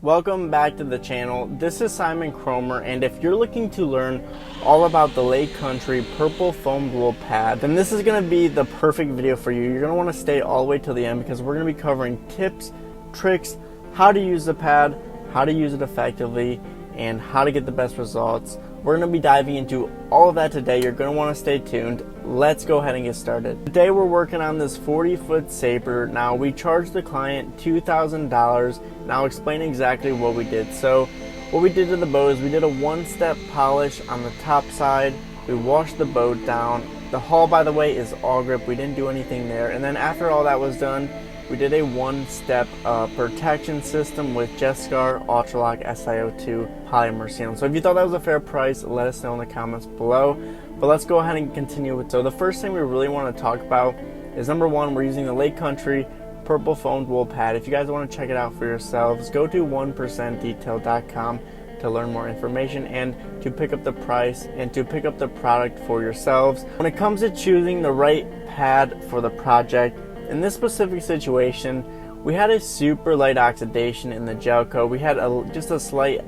Welcome back to the channel. This is Simon Cromer, and if you're looking to learn all about the Lake Country purple foamed wool pad, then this is going to be the perfect video for you. You're going to want to stay all the way till the end because we're going to be covering tips, tricks, how to use the pad, how to use it effectively, and how to get the best results. We're going to be diving into all of that today. You're going to want to stay tuned. Let's go ahead and get started. Today we're working on this 40-foot saber. Now we charged the client $2,000. and I'll explain exactly what we did. So what we did to the boat is we did a one-step polish on the top side. We washed the boat down. The hull, by the way, is all grip. We didn't do anything there. And then after all that was done, we did a one-step protection system with Jescar Ultralock SiO2 polymer sealant. So if you thought that was a fair price, let us know in the comments below. But let's go ahead and continue with. So the first thing we really want to talk about is number one, we're using the Lake Country purple foamed wool pad. If you guys want to check it out for yourselves, go to 1%detail.com to learn more information and to pick up the price and to pick up the product for yourselves. When it comes to choosing the right pad for the project, in this specific situation, we had a super light oxidation in the gel coat. We had just a slight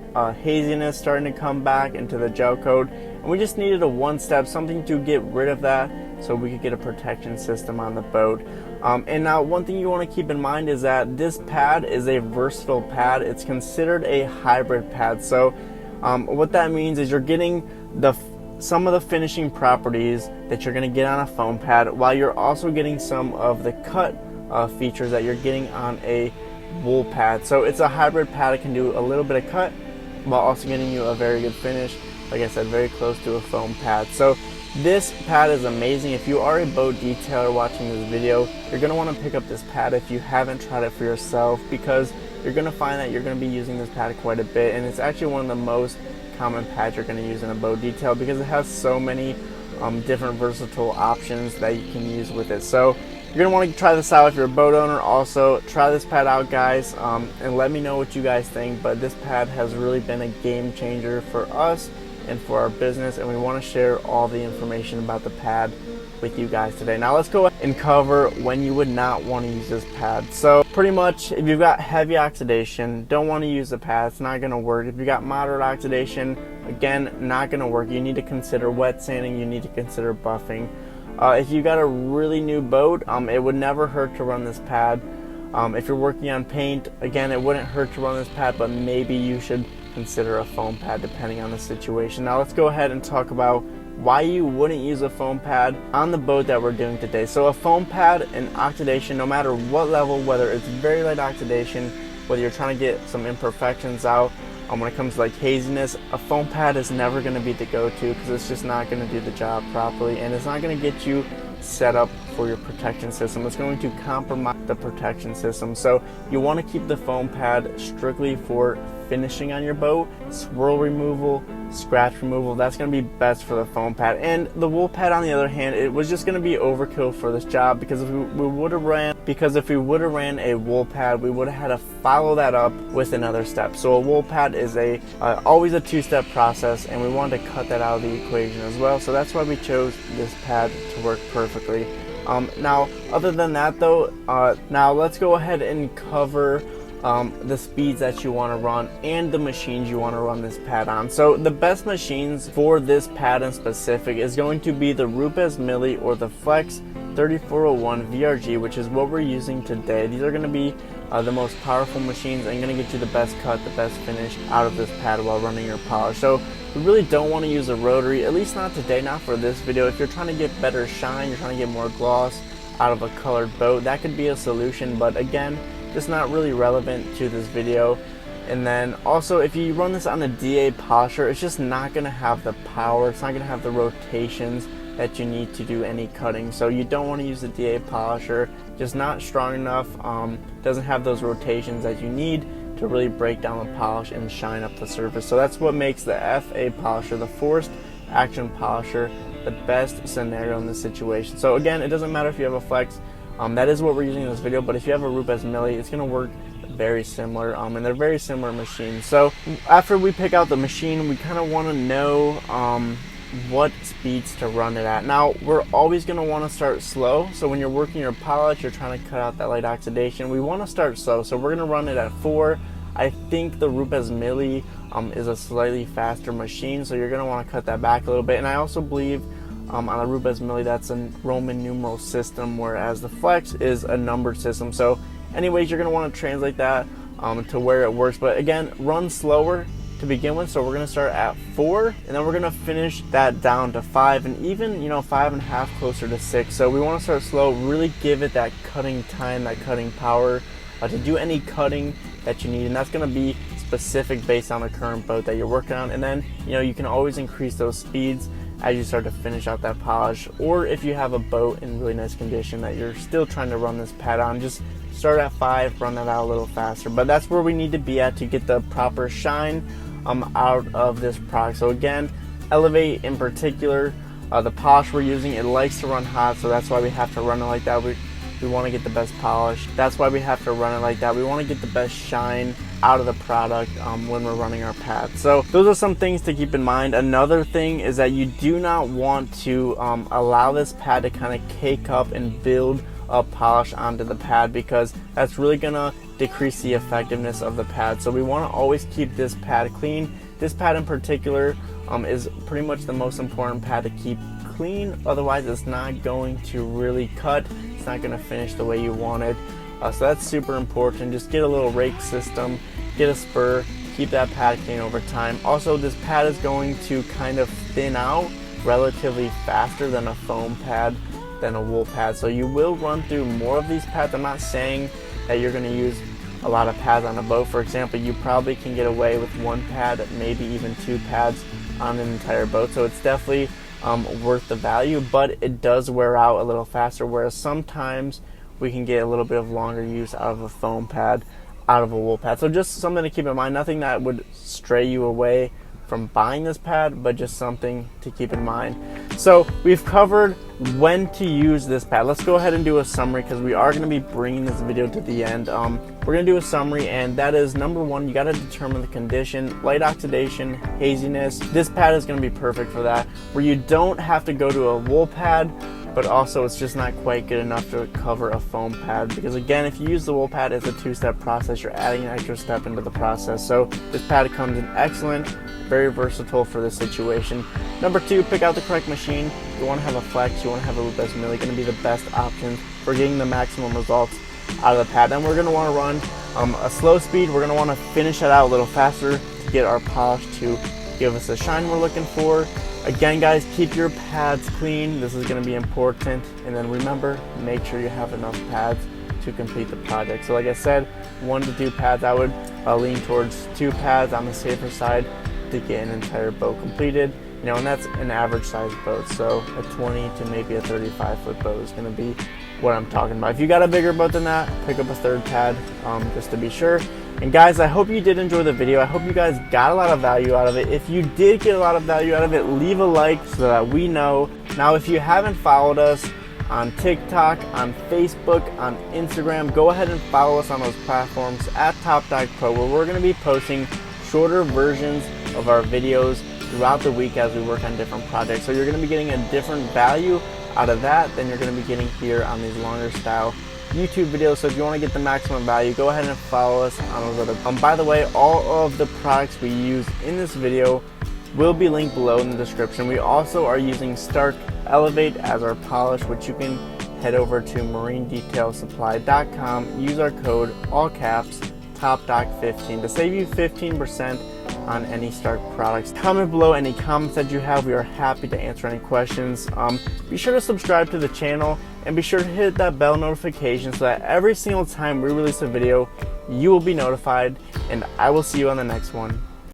haziness starting to come back into the gel coat, and we just needed a one-step, something to get rid of that so we could get a protection system on the boat. And now one thing you want to keep in mind is that this pad is a versatile pad. It's considered a hybrid pad. So what that means is you're getting some of the finishing properties that you're going to get on a foam pad, while you're also getting some of the cut features that you're getting on a wool pad. So it's a hybrid pad. It can do a little bit of cut while also getting you a very good finish. Like I said, very close to a foam pad. So this pad is amazing. If you are a boat detailer watching this video, you're going to want to pick up this pad if you haven't tried it for yourself, because you're going to find that you're going to be using this pad quite a bit, and it's actually one of the most common pads you're going to use in a boat detail because it has so many different versatile options that you can use with it. So you're going to want to try this out if you're a boat owner. Also, try this pad out, guys, and let me know what you guys think. But this pad has really been a game changer for us and for our business, and we want to share all the information about the pad with you guys today. Now let's go and cover when you would not want to use this pad. So pretty much, if you've got heavy oxidation, don't want to use the pad. It's not going to work. If you got moderate oxidation, again, not going to work. You need to consider wet sanding. You need to consider buffing. If you got a really new boat, it would never hurt to run this pad. If you're working on paint, again, it wouldn't hurt to run this pad, but maybe you should consider a foam pad depending on the situation. Now let's go ahead and talk about why you wouldn't use a foam pad on the boat that we're doing today. So a foam pad and oxidation, no matter what level, whether it's very light oxidation, whether you're trying to get some imperfections out, when it comes to like haziness, a foam pad is never going to be the go-to because it's just not going to do the job properly, and it's not going to get you set up for your protection system. It's going to compromise the protection system. So you want to keep the foam pad strictly for finishing on your boat, swirl removal, scratch removal. That's going to be best for the foam pad. And the wool pad, on the other hand, it was just going to be overkill for this job because if we would have ran a wool pad, we would have had to follow that up with another step. So a wool pad is always a two-step process, and we wanted to cut that out of the equation as well. So that's why we chose this pad to work perfectly. Now, other than that though, now let's go ahead and cover the speeds that you want to run and the machines you want to run this pad on. So the best machines for this pad in specific is going to be the Rupes Mili or the Flex 3401 VRG, which is what we're using today. These are going to be the most powerful machines and going to get you the best cut, the best finish out of this pad while running your polish. So we really don't want to use a rotary, at least not today, not for this video. If you're trying to get better shine, you're trying to get more gloss out of a colored boat, that could be a solution, but again, just not really relevant to this video. And then also, if you run this on a DA polisher, it's just not going to have the power, it's not going to have the rotations that you need to do any cutting. So you don't want to use the DA polisher, just not strong enough, doesn't have those rotations that you need to really break down the polish and shine up the surface. So that's what makes the FA polisher, the forced action polisher, the best scenario in this situation. So again, it doesn't matter if you have a Flex, that is what we're using in this video, but if you have a Rupes Mili, it's going to work very similar, and they're very similar machines. So after we pick out the machine, we kind of want to know what speeds to run it at. Now, we're always going to want to start slow. So when you're working your polish, you're trying to cut out that light oxidation. We want to start slow. So we're going to run it at 4 I think the Rupes Mili is a slightly faster machine, so you're going to want to cut that back a little bit. And I also believe on a Rupes Mili that's a Roman numeral system, whereas the Flex is a numbered system. So anyways, you're going to want to translate that to where it works. But again, run slower to begin with. So we're going to start at 4, and then we're going to finish that down to 5, and even 5.5 closer to 6. So we want to start slow, really give it that cutting time, that cutting power to do any cutting that you need, and that's going to be specific based on the current boat that you're working on. And then you can always increase those speeds as you start to finish out that polish, or if you have a boat in really nice condition that you're still trying to run this pad on, just start at 5, run that out a little faster. But that's where we need to be at to get the proper shine out of this product. So again, Elevate in particular, the polish we're using, it likes to run hot, so that's why we have to run it like that. We want to get the best polish. That's why we have to run it like that. We want to get the best shine out of the product when we're running our pad. So those are some things to keep in mind. Another thing is that you do not want to allow this pad to kind of cake up and build up polish onto the pad, because that's really going to decrease the effectiveness of the pad. So we want to always keep this pad clean. This pad in particular is pretty much the most important pad to keep clean, otherwise it's not going to really cut, it's not going to finish the way you wanted. So that's super important. Just get a little rake system, get a spur, keep that pad clean over time. Also, this pad is going to kind of thin out relatively faster than a foam pad, than a wool pad. So you will run through more of these pads. I'm not saying that you're going to use a lot of pads on a boat. For example, you probably can get away with 1 pad, maybe even 2 pads on an entire boat. So it's definitely worth the value, but it does wear out a little faster, whereas sometimes we can get a little bit of longer use out of a foam pad, out of a wool pad. So just something to keep in mind, nothing that would stray you away from buying this pad, but just something to keep in mind. So we've covered when to use this pad. Let's go ahead and do a summary, because we are going to be bringing this video to the end. We're going to do a summary, and that is number 1, you got to determine the condition, light oxidation, haziness. This pad is going to be perfect for that, where you don't have to go to a wool pad, but also it's just not quite good enough to cover a foam pad, because again, if you use the wool pad, it's a 2-step process. You're adding an extra step into the process. So this pad comes in excellent, very versatile for this situation. Number 2, pick out the correct machine. You want to have a Flex, you want to have a Rupes Mili, going to be the best option for getting the maximum results out of the pad. Then we're going to want to run a slow speed. We're going to want to finish that out a little faster to get our polish to give us the shine we're looking for. Again, guys, keep your pads clean. This is going to be important. And then remember, make sure you have enough pads to complete the project. So like I said, 1 to 2 pads. I would lean towards 2 pads on the safer side to get an entire boat completed. And that's an average size boat. So a 20 to maybe a 35-foot boat is going to be what I'm talking about. If you got a bigger boat than that, pick up a 3rd pad just to be sure. And guys, I hope you did enjoy the video. I hope you guys got a lot of value out of it. If you did get a lot of value out of it, leave a like so that we know. Now, if you haven't followed us on TikTok, on Facebook, on Instagram, go ahead and follow us on those platforms at Top Dog Pro, where we're going to be posting shorter versions of our videos throughout the week as we work on different projects. So you're going to be getting a different value out of that than you're going to be getting here on these longer style YouTube videos. So if you want to get the maximum value, go ahead and follow us on those other. By the way, all of the products we use in this video will be linked below in the description. We also are using Stark Elevate as our polish, which you can head over to marinedetailsupply.com. Use our code, all caps, TOPDOC15 to save you 15% on any Stark products. Comment below any comments that you have. We are happy to answer any questions. Be sure to subscribe to the channel and be sure to hit that bell notification so that every single time we release a video, you will be notified, and I will see you on the next one.